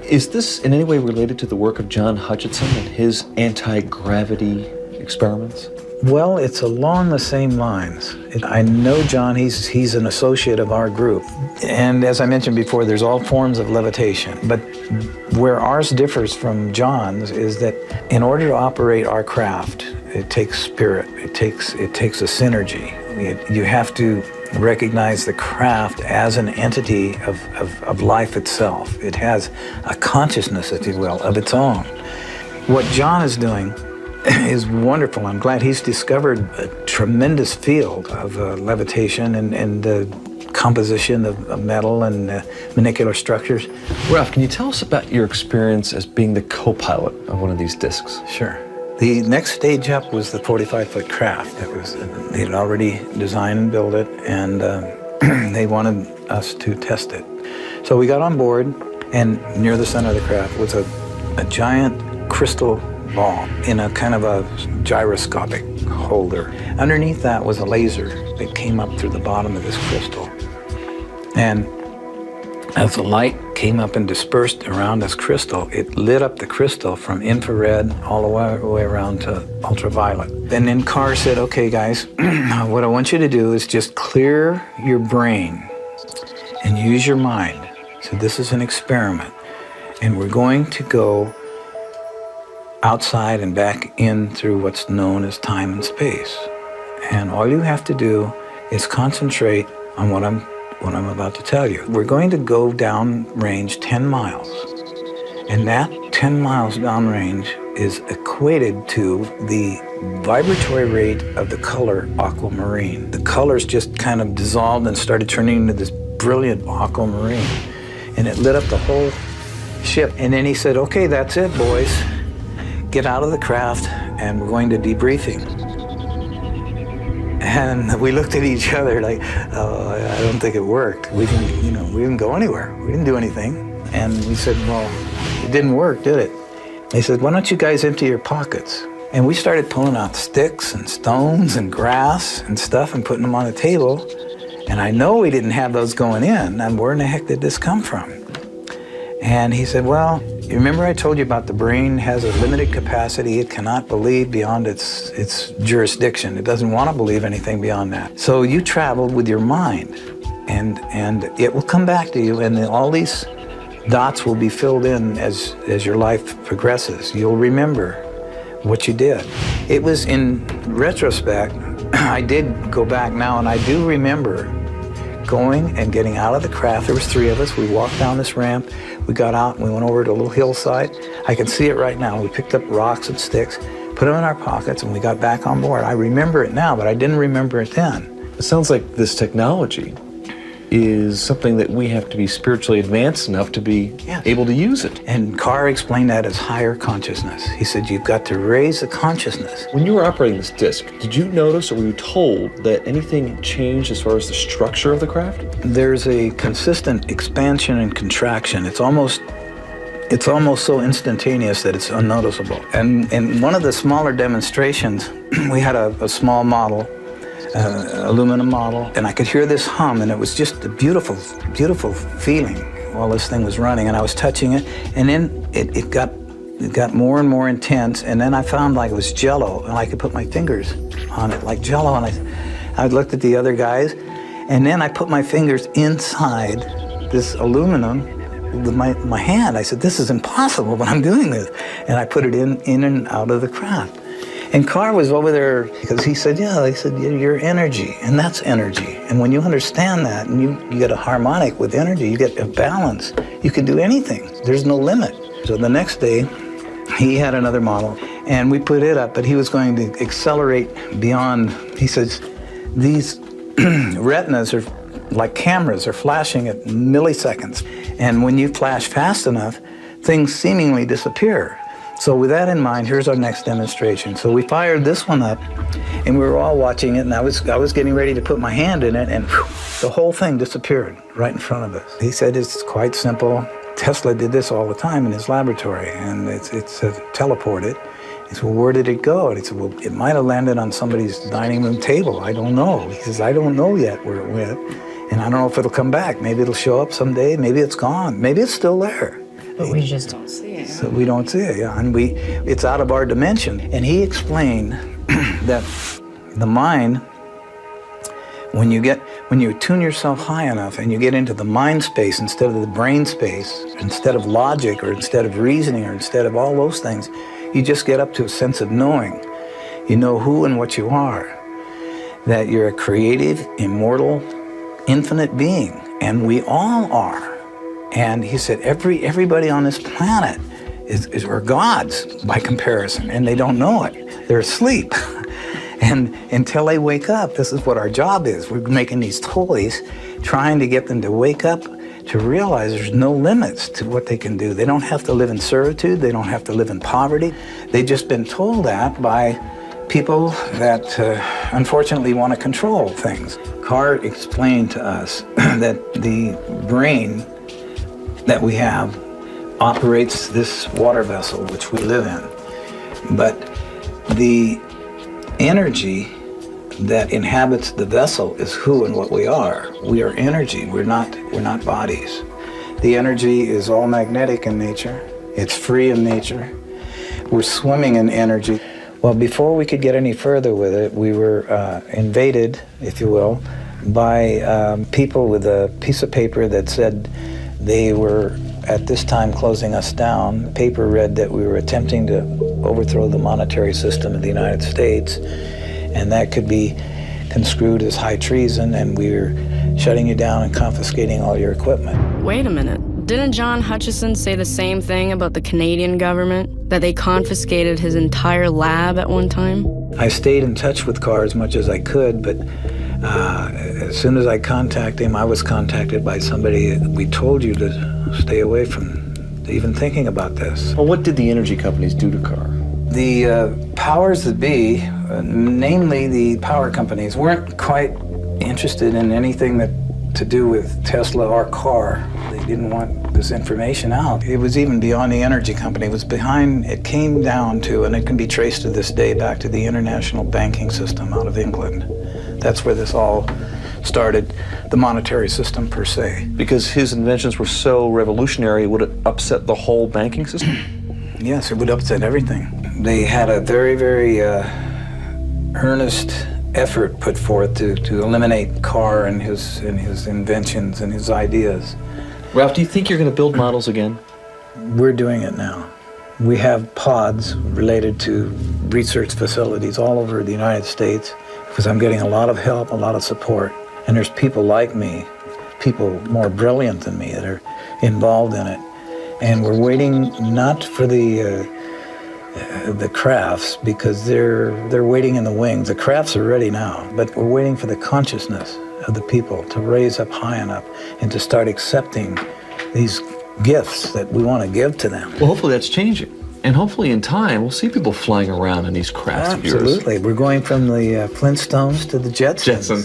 Is this in any way related to the work of John Hutchinson and his anti-gravity experiments? Well, it's along the same lines. I know John, he's an associate of our group. And as I mentioned before, there's all forms of levitation. But where ours differs from John's is that in order to operate our craft, it takes spirit, it takes a synergy. You have to recognize the craft as an entity of life itself. It has a consciousness, if you will, of its own. What John is doing is wonderful. I'm glad he's discovered a tremendous field of levitation and composition of metal and molecular structures. Ralph, can you tell us about your experience as being the co-pilot of one of these discs? Sure. The next stage up was the 45-foot craft. They had already designed and built it, and they wanted us to test it. So we got on board, and near the center of the craft was a giant crystal ball in a kind of a gyroscopic holder. Underneath that was a laser that came up through the bottom of this crystal. And as the light came up and dispersed around this crystal, it lit up the crystal from infrared all the way around to ultraviolet. And then Carr said, okay guys, what I want you to do is just clear your brain and use your mind. So this is an experiment. And we're going to go outside and back in through what's known as time and space. And all you have to do is concentrate on what I'm about to tell you. We're going to go down range 10 miles. And that 10 miles downrange is equated to the vibratory rate of the color aquamarine. The colors just kind of dissolved and started turning into this brilliant aquamarine. And it lit up the whole ship. And then he said, okay, that's it, boys. Get out of the craft, and we're going to debriefing. And we looked at each other like, oh, I don't think it worked. We didn't go anywhere. We didn't do anything. And we said, well, it didn't work, did it? They said, why don't you guys empty your pockets? And we started pulling out sticks and stones and grass and stuff and putting them on the table. And I know we didn't have those going in. And where in the heck did this come from? And he said, well, you remember I told you about the brain has a limited capacity. It cannot believe beyond its jurisdiction. It doesn't want to believe anything beyond that. So you traveled with your mind, and it will come back to you, and all these dots will be filled in as your life progresses. You'll remember what you did. It was in retrospect, I did go back now, and I do remember going and getting out of the craft. There was 3 of us. We walked down this ramp. We got out and we went over to a little hillside. I can see it right now. We picked up rocks and sticks, put them in our pockets, and we got back on board. I remember it now, but I didn't remember it then. It sounds like this technology is something that we have to be spiritually advanced enough to be able to use it. And Carr explained that as higher consciousness. He said, you've got to raise the consciousness. When you were operating this disc, did you notice or were you told that anything changed as far as the structure of the craft? There's a consistent expansion and contraction. It's almost so instantaneous that it's unnoticeable. And in one of the smaller demonstrations, we had a small model, aluminum model, and I could hear this hum, and it was just a beautiful, beautiful feeling while this thing was running, and I was touching it, and then it got more and more intense, and then I found like it was Jell-O, and I could put my fingers on it like Jell-O, and I looked at the other guys, and then I put my fingers inside this aluminum with my hand. I said, this is impossible, but I'm doing this, and I put it in and out of the craft. And Carr was over there because he said, you're energy, and that's energy. And when you understand that and you get a harmonic with energy, you get a balance, you can do anything. There's no limit. So the next day, he had another model, and we put it up, but he was going to accelerate beyond. He says, these retinas are like cameras, are flashing at milliseconds. And when you flash fast enough, things seemingly disappear. So with that in mind, here's our next demonstration. So we fired this one up, and we were all watching it, and I was getting ready to put my hand in it, and whew, the whole thing disappeared right in front of us. He said it's quite simple. Tesla did this all the time in his laboratory, and it's teleported. He said, well, where did it go? And he said, well, it might have landed on somebody's dining room table. I don't know. He says, I don't know yet where it went, and I don't know if it'll come back. Maybe it'll show up someday. Maybe it's gone. Maybe it's still there. But we just don't see it. So we don't see it, yeah. And it's out of our dimension. And he explained that the mind, when you tune yourself high enough and you get into the mind space instead of the brain space, instead of logic or instead of reasoning or instead of all those things, you just get up to a sense of knowing. You know who and what you are. That you're a creative, immortal, infinite being. And we all are. And he said everybody on this planet are gods by comparison, and they don't know it. They're asleep. And until they wake up, this is what our job is. We're making these toys, trying to get them to wake up, to realize there's no limits to what they can do. They don't have to live in servitude. They don't have to live in poverty. They've just been told that by people that unfortunately want to control things. Carr explained to us that the brain that we have operates this water vessel which we live in. But the energy that inhabits the vessel is who and what we are. We are energy, we're not bodies. The energy is all magnetic in nature. It's free in nature. We're swimming in energy. Well, before we could get any further with it, we were invaded, if you will, by people with a piece of paper that said they were at this time closing us down. The paper read that we were attempting to overthrow the monetary system of the United States, and that could be construed as high treason, and we were shutting you down and confiscating all your equipment. Wait a minute. Didn't John Hutchison say the same thing about the Canadian government? That they confiscated his entire lab at one time? I stayed in touch with Carr as much as I could, but as soon as I contacted him, I was contacted by somebody. We told you to stay away from even thinking about this. Well, what did the energy companies do to Carr? The powers that be, namely the power companies, weren't quite interested in anything that to do with Tesla or Carr. They didn't want this information out. It was even beyond the energy company. It came down to, and it can be traced to this day, back to the international banking system out of England. That's where this all started, the monetary system per se. Because his inventions were so revolutionary, would it upset the whole banking system? Yes, it would upset everything. They had a very, very earnest effort put forth to eliminate Carr and his inventions and his ideas. Ralph, do you think you're going to build models again? We're doing it now. We have pods related to research facilities all over the United States because I'm getting a lot of help, a lot of support. And there's people like me, people more brilliant than me that are involved in it. And we're waiting not for the crafts, because they're waiting in the wings. The crafts are ready now, but we're waiting for the consciousness of the people to raise up high enough and to start accepting these gifts that we want to give to them. Well, hopefully that's changing. And hopefully in time, we'll see people flying around in these crafts of yours. Absolutely. We're going from the Flintstones to the Jetsons.